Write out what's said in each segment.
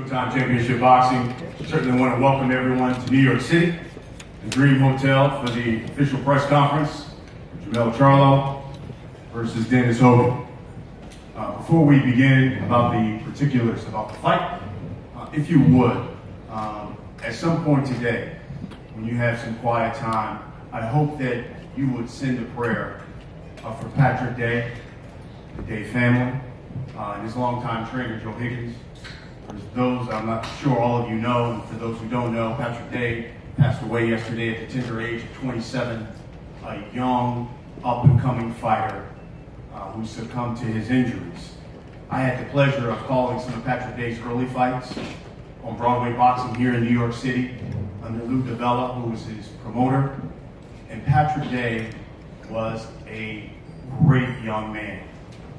Showtime Championship Boxing. Certainly want to welcome everyone to New York City, the Dream Hotel, for the official press conference. Jermall Charlo versus Dennis Hogan. Before we begin about the particulars about the fight, if you would, at some point today, when you have some quiet time, I hope that you would send a prayer for Patrick Day, the Day family, and his longtime trainer, Joe Higgins. For those I'm not sure all of you know, and for those who don't know, Patrick Day passed away yesterday at the tender age of 27, a young, up-and-coming fighter who succumbed to his injuries. I had the pleasure of calling some of Patrick Day's early fights on Broadway Boxing here in New York City under Lou DiBella, who was his promoter. And Patrick Day was a great young man,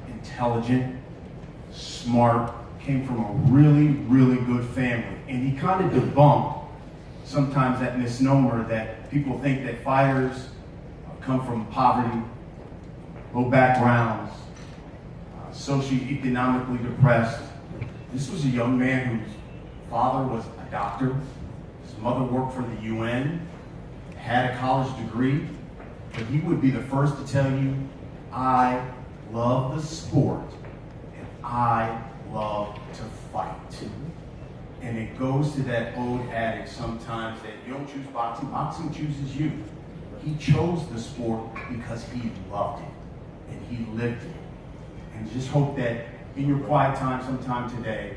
intelligent, smart, came from a really, really good family. And he kind of debunked sometimes that misnomer that people think that fighters come from poverty, low backgrounds, socioeconomically depressed. This was a young man whose father was a doctor, his mother worked for the UN, had a college degree, but he would be the first to tell you, I love the sport and I love to fight. And it goes to that old adage sometimes that you don't choose boxing, boxing chooses you. He chose the sport because he loved it and he lived it. And just hope that in your quiet time sometime today,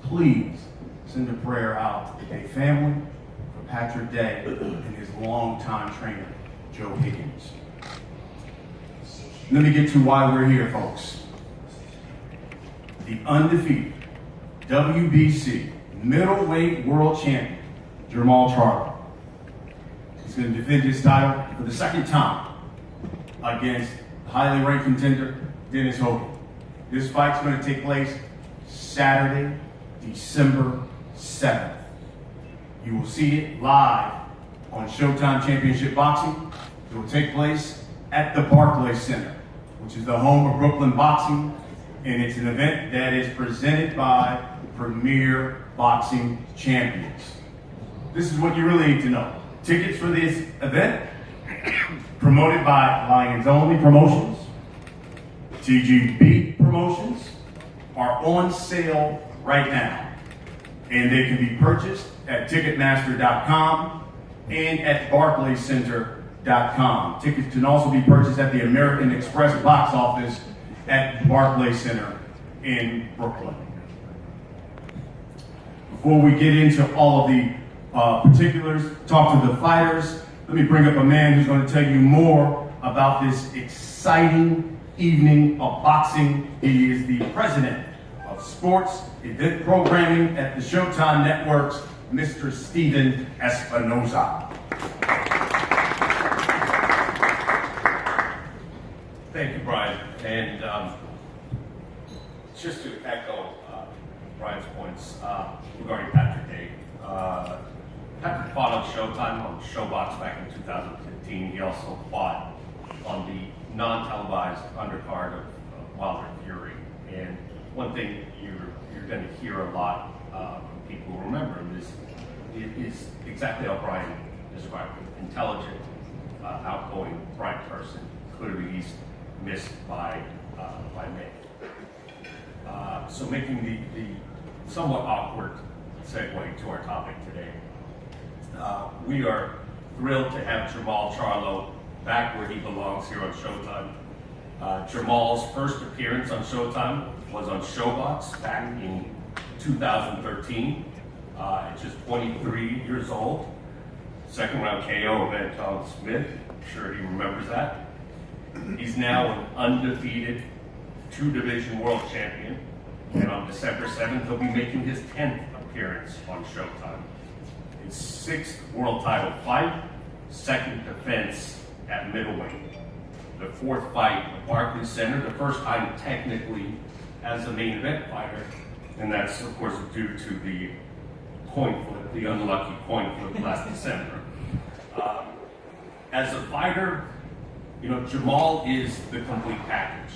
please send a prayer out to the Day family, for Patrick Day, and his longtime trainer, Joe Higgins. Let me get to why we're here, folks. The undefeated WBC middleweight world champion, Jermall Charlo. He's going to defend his title for the second time against highly ranked contender, Dennis Hogan. This fight's going to take place Saturday, December 7th. You will see it live on Showtime Championship Boxing. It will take place at the Barclays Center, which is the home of Brooklyn Boxing, and it's an event that is presented by Premier Boxing Champions. This is what you really need to know. Tickets for this event, promoted by Lions Only Promotions, TGB Promotions, are on sale right now. And they can be purchased at Ticketmaster.com and at BarclaysCenter.com. Tickets can also be purchased at the American Express box office at Barclays Center in Brooklyn. Before we get into all of the particulars, talk to the fighters, let me bring up a man who's going to tell you more about this exciting evening of boxing. He is the president of sports event programming at the Showtime Networks, Mr. Steven Espinoza. Thank you, Brian. And just to echo Brian's points regarding Patrick Day. Patrick fought on Showtime, on ShowBox back in 2015. He also fought on the non-televised undercard of Wilder Fury. And one thing you're going to hear a lot from people who remember him is exactly how Brian described him. Intelligent, outgoing, bright person. Clearly he's missed by many. So making the somewhat awkward segue to our topic today. We are thrilled to have Jermall Charlo back where he belongs here on Showtime. Jermall's first appearance on Showtime was on ShowBox back in 2013. At just 23 years old. Second round KO of Anton Smith. I'm sure he remembers that. He's now an undefeated two-division world champion. And on December 7th, he'll be making his 10th appearance on Showtime. His 6th world title fight, second defense at middleweight. The 4th fight at Barclays Center, the first time technically as a main event fighter. And that's, of course, due to the coin flip, the unlucky coin flip last December. As a fighter, you know, Jermall is the complete package.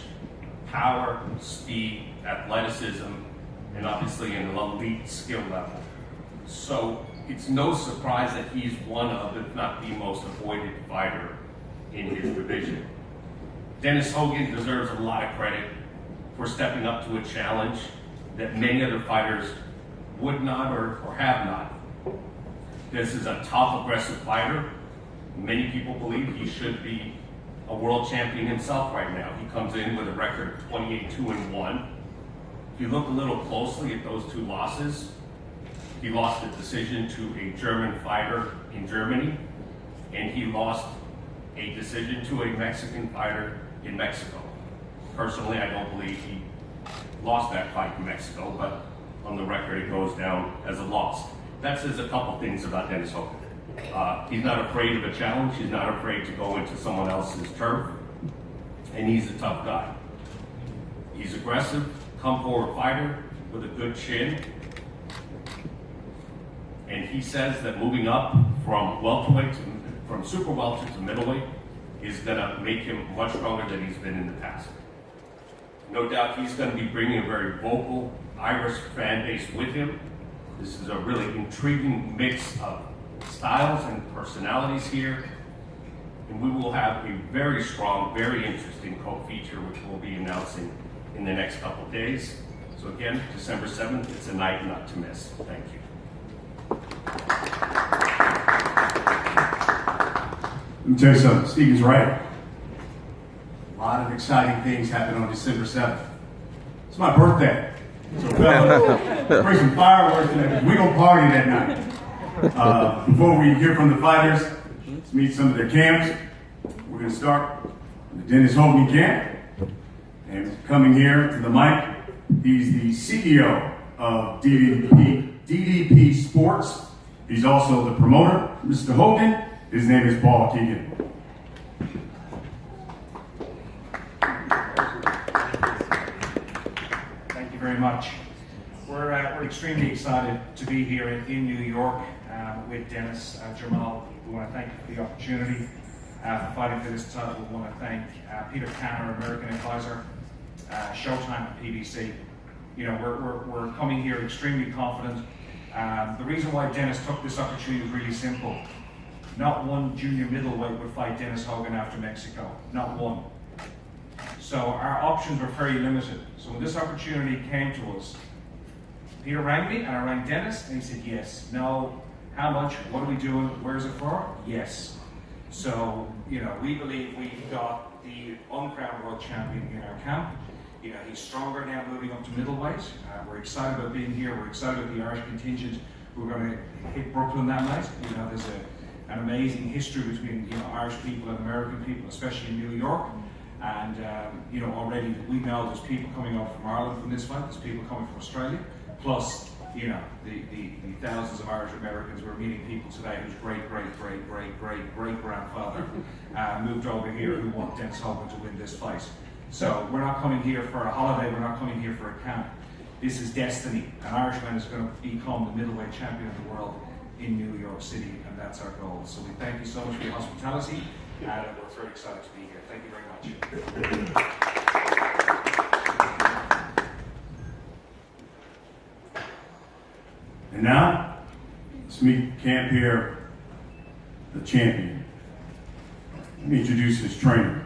Power, speed, athleticism, and obviously an elite skill level. So it's no surprise that he's one of, if not the most avoided fighter in his division. Dennis Hogan deserves a lot of credit for stepping up to a challenge that many other fighters would not or have not. This is a tough, aggressive fighter. Many people believe he should be a world champion himself right now. He comes in with a record of 28-2-1. If you look a little closely at those two losses, he lost a decision to a German fighter in Germany, and he lost a decision to a Mexican fighter in Mexico. Personally, I don't believe he lost that fight in Mexico, but on the record it goes down as a loss. That says a couple things about Dennis Hogan. He's not afraid of a challenge, he's not afraid to go into someone else's turf, and he's a tough guy. He's aggressive, come forward fighter with a good chin, and he says that moving up from welterweight from super welter to middleweight is gonna make him much stronger than he's been in the past. No doubt he's gonna be bringing a very vocal Irish fan base with him. This is a really intriguing mix of styles and personalities here. And we will have a very strong, very interesting co-feature which we'll be announcing in the next couple of days. So again, December 7th, it's a night not to miss. Thank you. Let me tell you something, Steve is right. A lot of exciting things happen on December 7th. It's my birthday. So fellas, bring some fireworks and we're gonna party that night. Before we hear from the fighters, let's meet some of their camps. We're gonna start with the Dennis Hogan camp. And coming here to the mic, he's the CEO of DDP Sports. He's also the promoter, Mr. Hogan. His name is Paul Keegan. Thank you very much. We're extremely excited to be here in New York with Dennis. Jermall, we want to thank you for the opportunity for fighting for this title. We want to thank Peter Canner, American Advisor, Showtime and PBC. You know, we're coming here extremely confident. The reason why Dennis took this opportunity is really simple. Not one junior middleweight would fight Dennis Hogan after Mexico. Not one. So our options were very limited. So when this opportunity came to us, Peter rang me and I rang Dennis and he said yes. No. How much? What are we doing? Where's it for? Yes. So, you know, we believe we've got the uncrowned world champion in our camp. You know, he's stronger now moving up to middleweight. We're excited about being here. We're excited about the Irish contingent. We're going to hit Brooklyn that night. You know, there's an amazing history between, you know, Irish people and American people, especially in New York. And, you know, already we know there's people coming up from Ireland from this fight. There's people coming from Australia. Plus, you know, the thousands of Irish Americans. We're meeting people today whose great-great-great-great-great-grandfather moved over here who want Dennis Hogan to win this fight. So we're not coming here for a holiday, we're not coming here for a camp. This is destiny. An Irishman is going to become the middleweight champion of the world in New York City, and that's our goal. So we thank you so much for your hospitality, and we're very excited to be here. Thank you very much. And now, let's meet camp here, the champion. Let me introduce his trainer.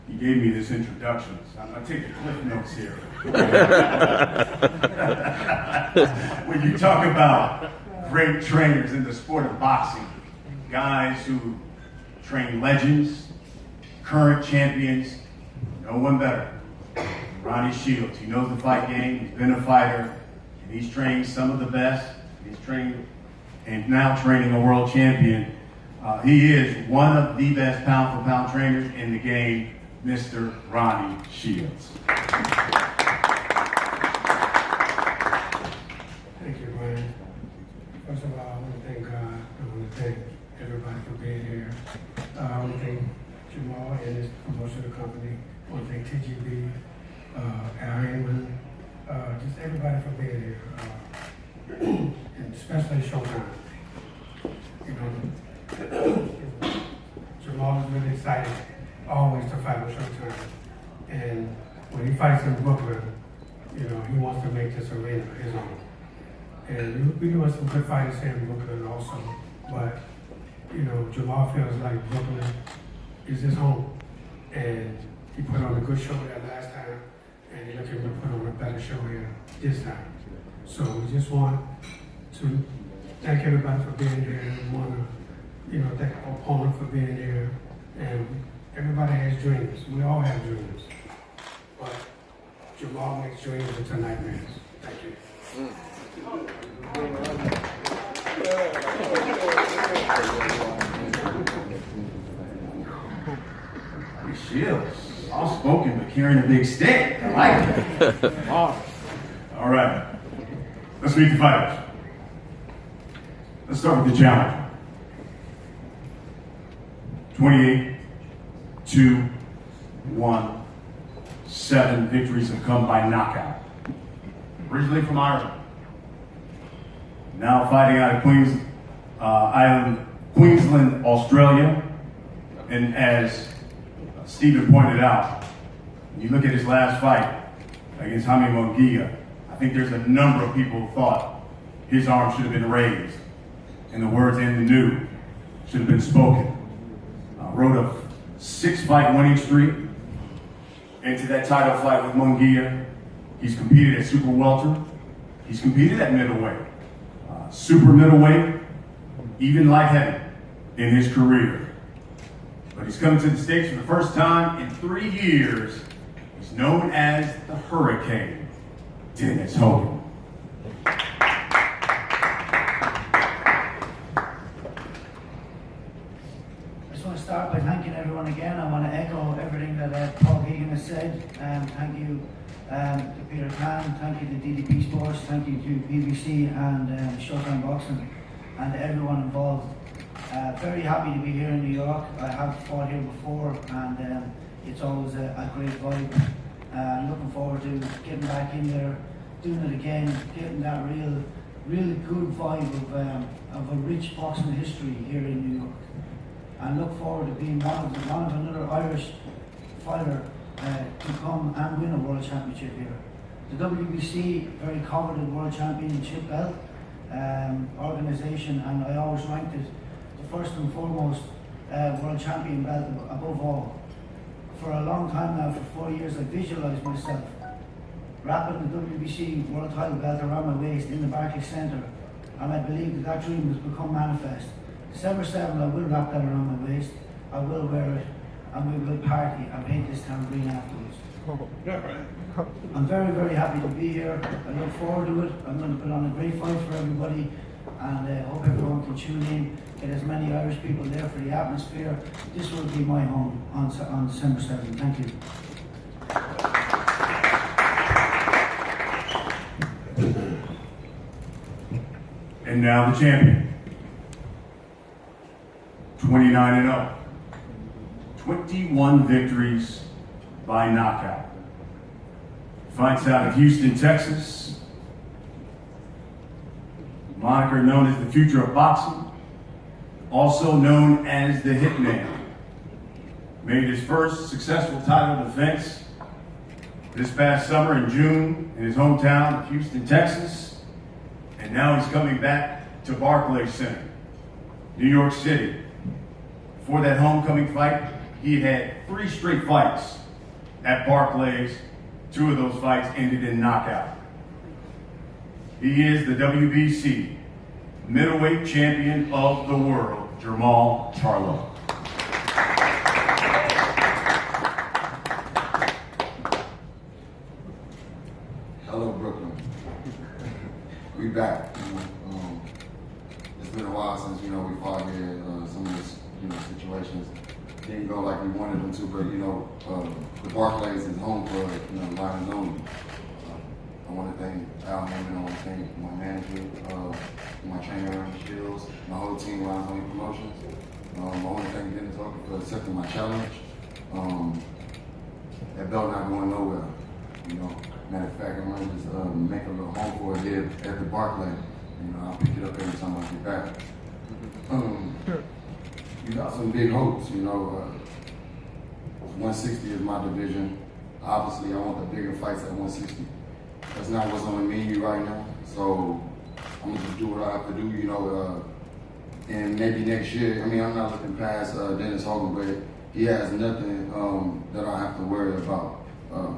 He gave me this introduction. So I'm going to take the cliff notes here. When you talk about great trainers in the sport of boxing, guys who train legends, current champions, no one better. Ronnie Shields. He knows the fight game. He's been a fighter. And he's trained some of the best. He's trained and now training a world champion. He is one of the best pound-for-pound trainers in the game, Mr. Ronnie Shields. Thank you, Brian. First of all, I want to thank God. I want to thank everybody for being here. I want to thank Jermall and his promotional company. I want to thank TGB, Al Heyman, just everybody for being here, and especially Showtime. You know, Jermall is really excited always to fight with Showtime. And when he fights in Brooklyn, You know, he wants to make this arena his own. And we do have some good fighters here in Brooklyn also, but, you know, Jermall feels like Brooklyn is his home. And he put on a good show there last time, and he's looking to put on a better show here this time. So we just want to thank everybody for being here. We want to, you know, thank our opponent for being here. And everybody has dreams. We all have dreams. But Jermall makes dreams into nightmares. Thank you. Shields, all spoken but carrying a big stick. I like it. All right, let's meet the fighters. Let's start with the challenger. 28, 2, 1, 7 victories have come by knockout. Originally from Ireland. Now fighting out of Queensland, Australia. And as Stephen pointed out, when you look at his last fight against Jaime Munguia, I think there's a number of people who thought his arm should have been raised and the words "in the new" should have been spoken. Rode a 6-fight winning streak into that title fight with Munguia. He's competed at super welter. He's competed at middleweight, super middleweight, even light heavy in his career. But he's coming to the States for the first time in 3 years. He's known as the Hurricane, Dennis Hogan. I just want to start by thanking everyone again. I want to echo everything that Paul Hagan has said. Thank you to Peter Khan, thank you to DDP Sports, thank you to BBC and Showtime Boxing, and everyone involved. Very happy to be here in New York. I have fought here before, and it's always a great vibe. Looking forward to getting back in there, doing it again, getting that really good vibe of a rich boxing history here in New York. And look forward to being one of another Irish fighter to come and win a world championship here. The WBC, very coveted world championship belt organisation, and I always ranked it the first and foremost world champion belt above all. For a long time now, for 4 years, I visualised myself wrapping the WBC world title belt around my waist in the Barclays Centre, and I believe that dream has become manifest. December 7th, I will wrap that around my waist, I will wear it, and we will party and paint this town green afterwards. I'm very, very happy to be here. I look forward to it. I'm going to put on a great fight for everybody, and I hope everyone can tune in, get as many Irish people there for the atmosphere. This will be my home on December 7th. Thank you. And now the champion. 29-0. 21 victories by knockout. Fights out of Houston, Texas. Moniker known as the future of boxing. Also known as the Hitman. Made his first successful title defense this past summer in June in his hometown of Houston, Texas. And now he's coming back to Barclays Center, New York City. For that homecoming fight, he had 3 straight fights at Barclays. 2 of those fights ended in knockout. He is the WBC middleweight champion of the world, Jermall Charlo. Hello, Brooklyn. We back. It's been a while since we fought here. Some of this, situations didn't go like we wanted them to, but the Barclays is home for Lions only. I want to thank Al Heyman. I want to thank my manager, my trainer, Shields, my whole team, Lions Only Promotions. I want to thank Dennis Hogan for accepting my challenge. That belt not going nowhere. Matter of fact, I'm going to just make a little home for it here at the Barclays. I'll pick it up every time I get back. You got some big hopes, 160 is my division. Obviously, I want the bigger fights at 160. That's not what's on the menu right now. So I'm gonna just do what I have to do, you know, and maybe next year, I mean, I'm not looking past Dennis Hogan, but he has nothing that I have to worry about.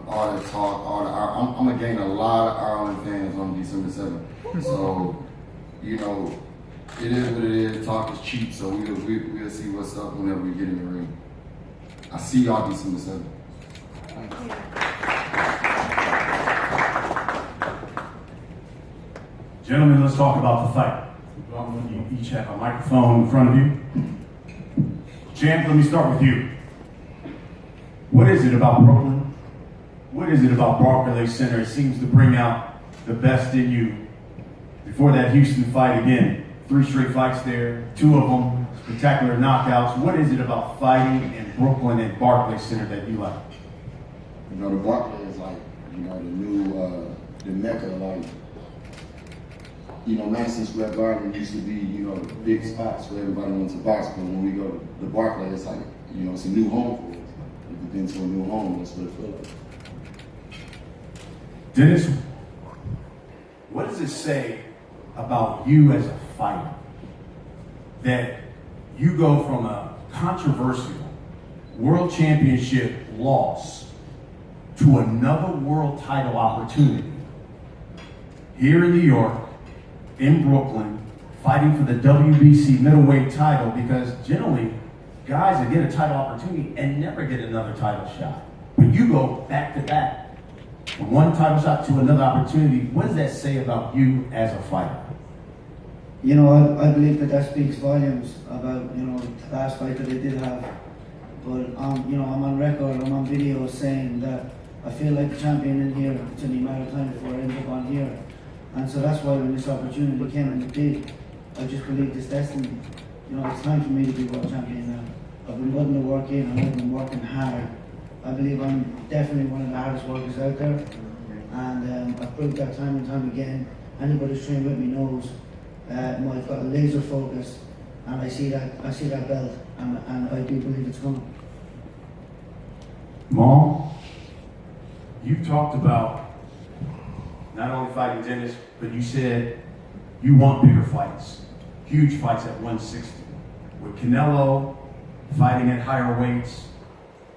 All that talk, all the I'm gonna gain a lot of Ireland fans on December 7th. So, you know, it is what it is. Talk is cheap, so we'll see what's up whenever we get in the ring. I see y'all December 7th. Gentlemen, let's talk about the fight. You each have a microphone in front of you. Champ, let me start with you. What is it about Brooklyn? What is it about Barclays Center? It seems to bring out the best in you. Before that Houston fight, again, 3 straight fights there, 2 of them spectacular knockouts. What is it about fighting in Brooklyn and Barclays Center that you like? You know, the Barclays is like, you know, the new, the Mecca, like, you know, Madison Square Garden used to be, you know, the big spots where everybody went to box, but when we go to the Barclays, it's like, you know, it's a new home for us. If you've been to a new home, that's what it feels like. Dennis, what does it say about you as a fighter that you go from a controversial world championship loss to another world title opportunity here in New York, in Brooklyn, fighting for the WBC middleweight title? Because generally, guys that get a title opportunity and never get another title shot. But you go back to back. From one title shot to another opportunity. What does that say about you as a fighter? You know, I believe that speaks volumes about, you know, the last fight that I did have. But, you know, I'm on record, I'm on video saying that I feel like the champion in here. It's only a matter of time before I end up on here. And so that's why when this opportunity came and it did, I just believed it's destiny. You know, it's time for me to be world champion now. I've been putting the work in, and I've been working hard. I believe I'm definitely one of the hardest workers out there, and I've proved that time and time again. Anybody who's trained with me knows I've got a laser focus, and I see that belt, and I do believe it's coming. Mom, you've talked about not only fighting Dennis, but you said you want bigger fights, huge fights at 160. With Canelo fighting at higher weights,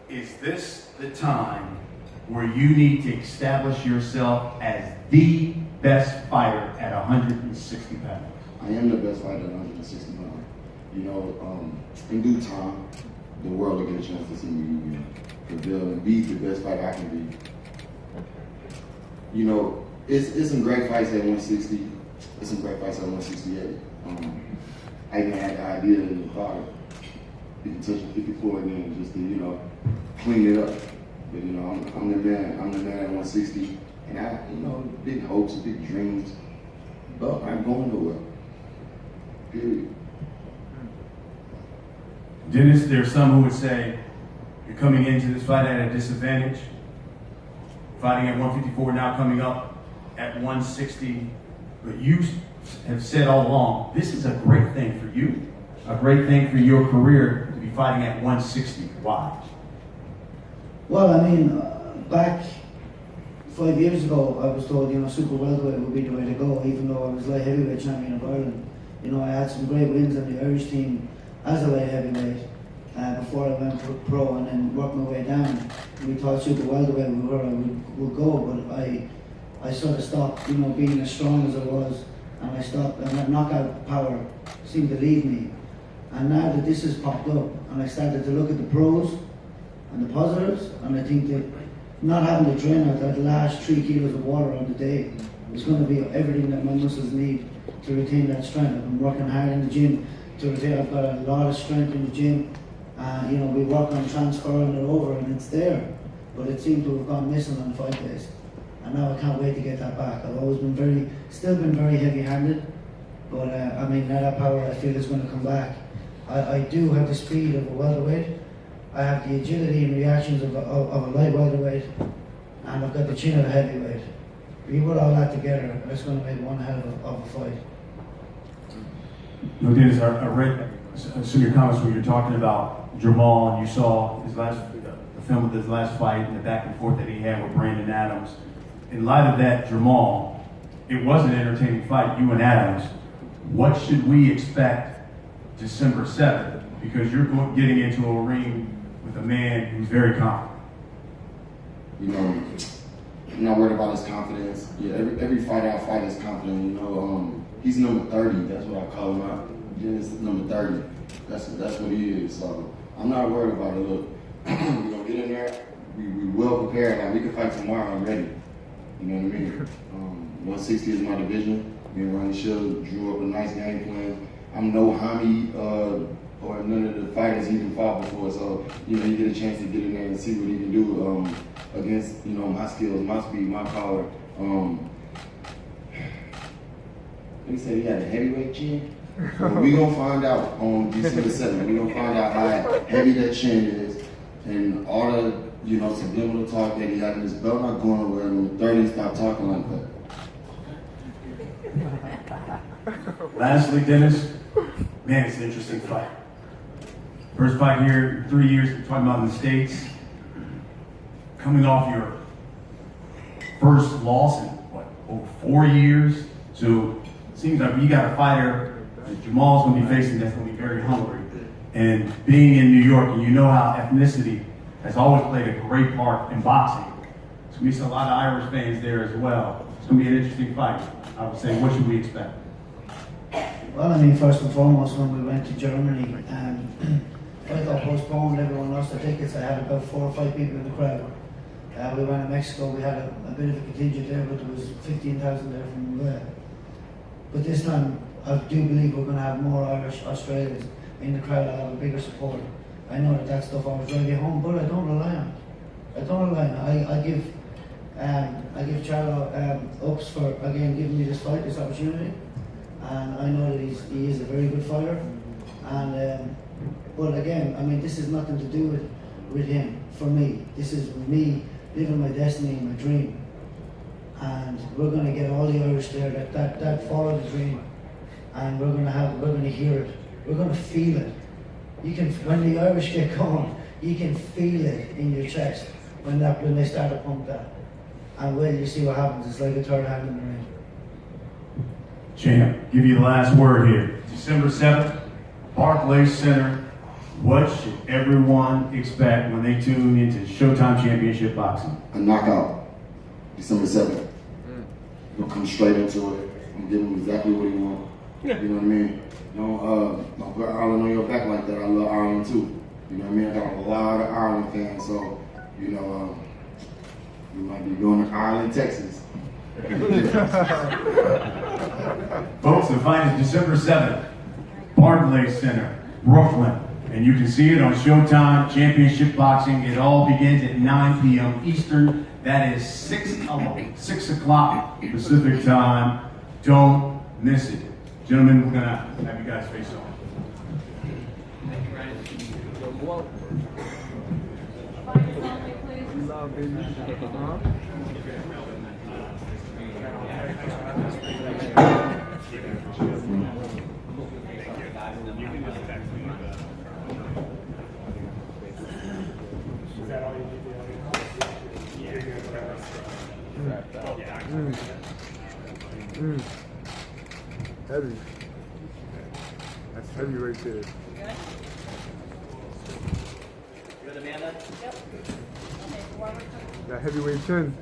is this the time where you need to establish yourself as the best fighter at 160 pounds? I am the best fighter at 160 pounds. You know, in due time, the world will get a chance to see me be the best fighter I can be. You know, it's some great fights at 160. It's some great fights at 168. I even had the idea in the car. You can touch a 54 again, just to, you know, clean it up. But, you know, I'm the man at 160. And I, you know, big hopes, big dreams. But I'm going nowhere. Period. Dennis, there's some who would say you're coming into this fight at a disadvantage. Fighting at 154, now coming up at 160. But you have said all along, this is a great thing for you. A great thing for your career to be fighting at 160. Why? Well, I mean, back 5 years ago, I was told, you know, super welterweight would be the way to go, even though I was light heavyweight champion of Ireland. You know, I had some great wins on the Irish team as a light heavyweight before I went pro and then worked my way down. We thought super welterweight would go, but I sort of stopped, you know, being as strong as I was, and I stopped, and that knockout power seemed to leave me. And now that this has popped up, and I started to look at the pros and the positives, and I think that not having to drain out that last 3 kilos of water on the day is going to be everything that my muscles need to retain that strength. I've been working hard in the gym to retain. I've got a lot of strength in the gym. You know, we work on transferring it over, and it's there, but it seemed to have gone missing on 5 days. And now I can't wait to get that back. I've always been still been very heavy-handed, but I mean, now that power I feel is going to come back. I do have the speed of a welterweight. I have the agility and reactions of a light welterweight, and I've got the chin of a heavyweight. You put all that together, and it's going to make one hell of a fight. No, Dennis, I read some of your comments when you were talking about Jermall, and you saw the film of his last fight and the back and forth that he had with Brandon Adams. in light of that, Jermall, it was an entertaining fight, you and Adams. What should we expect December 7th? Because you're getting into a ring with a man who's very confident. You know, I'm not worried about his confidence. Yeah, every fight I fight is confident. You know, he's number 30. That's what I call him out. Dennis is number 30. That's what he is. So I'm not worried about it. Look, we're gonna get in there. We well prepared. Like we can fight tomorrow. I'm ready. You know what I mean? 160 is my division. Me and Ronnie Shield drew up a nice game plan. I'm no Hami or none of the fighters even fought before. So you know, you get a chance to get in there and see what he can do against my skills, my speed, my power. He said he had a heavyweight chin. Well, we gonna find out on December 7th. We gonna find out how heavy that chin is, and all the subliminal talk that he had in his belt not going nowhere. And 30, stop talking like that. Lastly, Dennis, man, it's an interesting fight. First fight here in 3 years, we're talking about in the States. Coming off your first loss in, over 4 years? So it seems like you got a fighter that Jermall's going to be facing that's going to be very hungry. And being in New York, and you know how ethnicity has always played a great part in boxing. So we see a lot of Irish fans there as well. It's going to be an interesting fight. I would say, what should we expect? Well, I mean, first and foremost, when we went to Germany, I got postponed, everyone lost their tickets. I had about 4 or 5 people in the crowd. We went to Mexico, we had a bit of a contingent there, but there was 15,000 there from there. But this time, I do believe we're going to have more Irish Australians in the crowd. I'll have a bigger support. I know that stuff I was driving home, but I don't rely on it. I don't rely on it. I give Charlo ups for, again, giving me this fight, this opportunity. And I know that he is a very good fighter. And but again, I mean, this is nothing to do with him. For me, this is me living my destiny and my dream. And we're going to get all the Irish there that follow the dream, and we're going to hear it. We're going to feel it. You can, when the Irish get going, you can feel it in your chest when they start to pump that. And when you see what happens, it's like a third hand in the ring. Champ, give you the last word here. December 7th, Barclays Center. What should everyone expect when they tune into Showtime Championship Boxing? A knockout, December 7th. You'll come straight into it. I'm giving him exactly what he wants. You know what I mean? Don't put Ireland on your back like that. I love Ireland too. You know what I mean? I got a lot of Ireland fans, so we might be going to Ireland, Texas. Folks, the fight is December 7th, Barclays Center, Brooklyn. And you can see it on Showtime Championship Boxing. It all begins at 9 p.m. Eastern. That is 6 o'clock Pacific time. Don't miss it. Gentlemen, we're going to have you guys face off. Thank you, Ryan. Heavy. That's heavy right there. Good, Amanda? Yep. That heavyweight chin.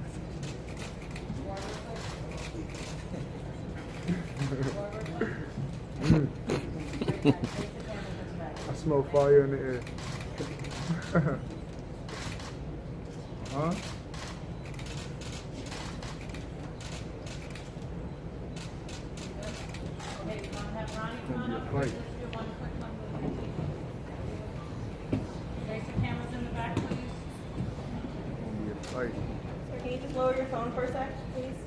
I smell fire in the air. Huh? Fight. Raise the cameras in the back, please. It's gonna be a fight. Sir, can you just lower your phone for a sec, please?